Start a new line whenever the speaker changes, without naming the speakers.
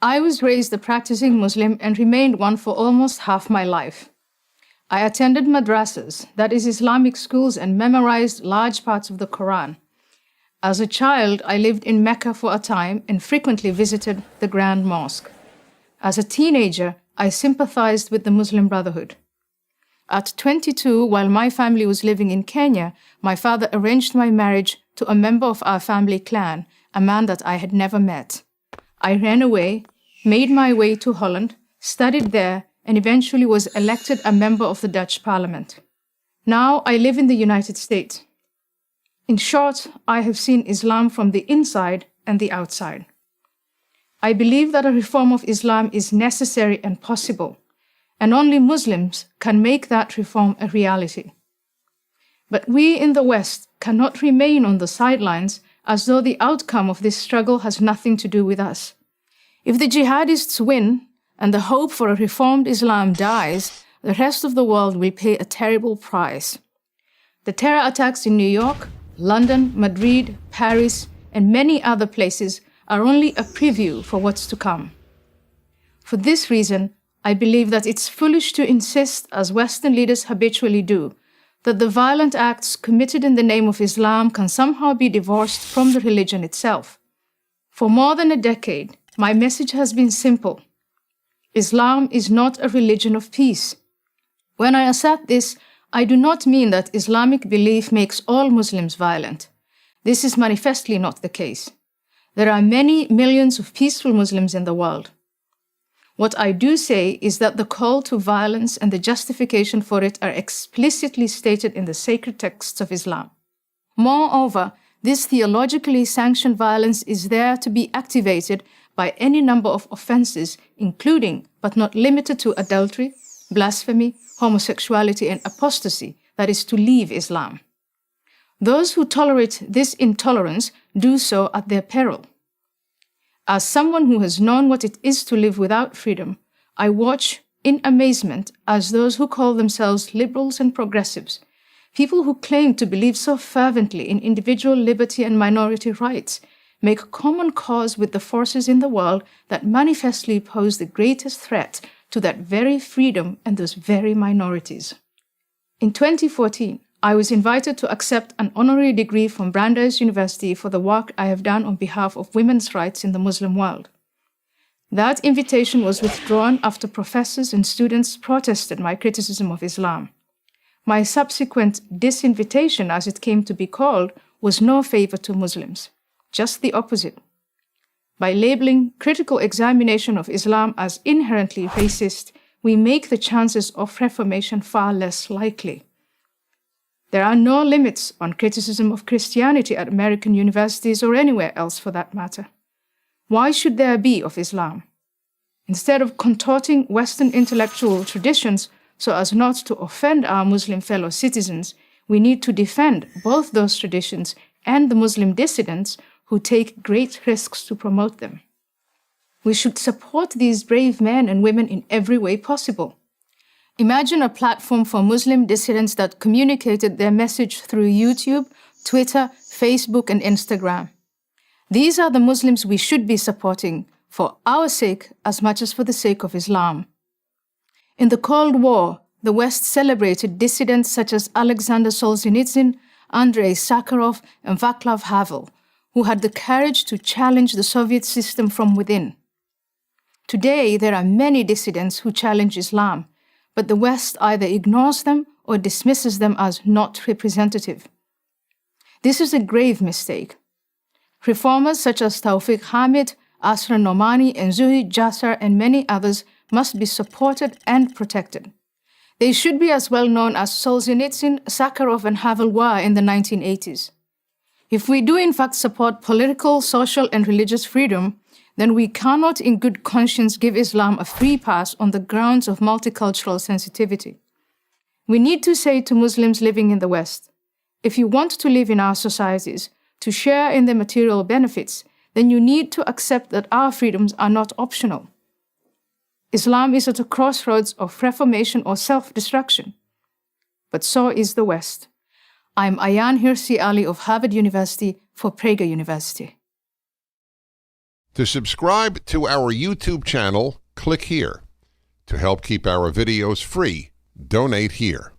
I was raised a practicing Muslim and remained one for almost half my life. I attended madrasas, that is Islamic schools, and memorized large parts of the Quran. As a child, I lived in Mecca for a time and frequently visited the Grand Mosque. As a teenager, I sympathized with the Muslim Brotherhood. At 22, while my family was living in Kenya, my father arranged my marriage to a member of our family clan, a man that I had never met. I ran away, made my way to Holland, studied there, and eventually was elected a member of the Dutch Parliament. Now I live in the United States. In short, I have seen Islam from the inside and the outside. I believe that a reform of Islam is necessary and possible, and only Muslims can make that reform a reality. But we in the West cannot remain on the sidelines as though the outcome of this struggle has nothing to do with us. If the jihadists win and the hope for a reformed Islam dies, the rest of the world will pay a terrible price. The terror attacks in New York, London, Madrid, Paris, and many other places are only a preview for what's to come. For this reason, I believe that it's foolish to insist, as Western leaders habitually do, that the violent acts committed in the name of Islam can somehow be divorced from the religion itself. For more than a decade, my message has been simple. Islam is not a religion of peace. When I assert this, I do not mean that Islamic belief makes all Muslims violent. This is manifestly not the case. There are many millions of peaceful Muslims in the world. What I do say is that the call to violence and the justification for it are explicitly stated in the sacred texts of Islam. Moreover, this theologically sanctioned violence is there to be activated by any number of offenses, including, but not limited to, adultery, blasphemy, homosexuality, and apostasy, that is, to leave Islam. Those who tolerate this intolerance do so at their peril. As someone who has known what it is to live without freedom, I watch in amazement as those who call themselves liberals and progressives, people who claim to believe so fervently in individual liberty and minority rights, make common cause with the forces in the world that manifestly pose the greatest threat to that very freedom and those very minorities. In 2014, I was invited to accept an honorary degree from Brandeis University for the work I have done on behalf of women's rights in the Muslim world. That invitation was withdrawn after professors and students protested my criticism of Islam. My subsequent disinvitation, as it came to be called, was no favor to Muslims, just the opposite. By labeling critical examination of Islam as inherently racist, we make the chances of reformation far less likely. There are no limits on criticism of Christianity at American universities or anywhere else for that matter. Why should there be of Islam? Instead of contorting Western intellectual traditions so as not to offend our Muslim fellow citizens, we need to defend both those traditions and the Muslim dissidents who take great risks to promote them. We should support these brave men and women in every way possible. Imagine a platform for Muslim dissidents that communicated their message through YouTube, Twitter, Facebook, and Instagram. These are the Muslims we should be supporting for our sake as much as for the sake of Islam. In the Cold War, the West celebrated dissidents such as Alexander Solzhenitsyn, Andrei Sakharov, and Václav Havel, who had the courage to challenge the Soviet system from within. Today, there are many dissidents who challenge Islam, but the West either ignores them or dismisses them as not representative. This is a grave mistake. Reformers such as Tawfiq Hamid, Asra Nomani, and Zuhid Jasser, and many others must be supported and protected. They should be as well known as Solzhenitsyn, Sakharov, and Havel were in the 1980s. If we do in fact support political, social, and religious freedom, then we cannot in good conscience give Islam a free pass on the grounds of multicultural sensitivity. We need to say to Muslims living in the West, if you want to live in our societies, to share in the material benefits, then you need to accept that our freedoms are not optional. Islam is at a crossroads of reformation or self-destruction. But so is the West. I'm Ayaan Hirsi Ali of Harvard University for Prager University.
To subscribe to our YouTube channel, click here. To help keep our videos free, donate here.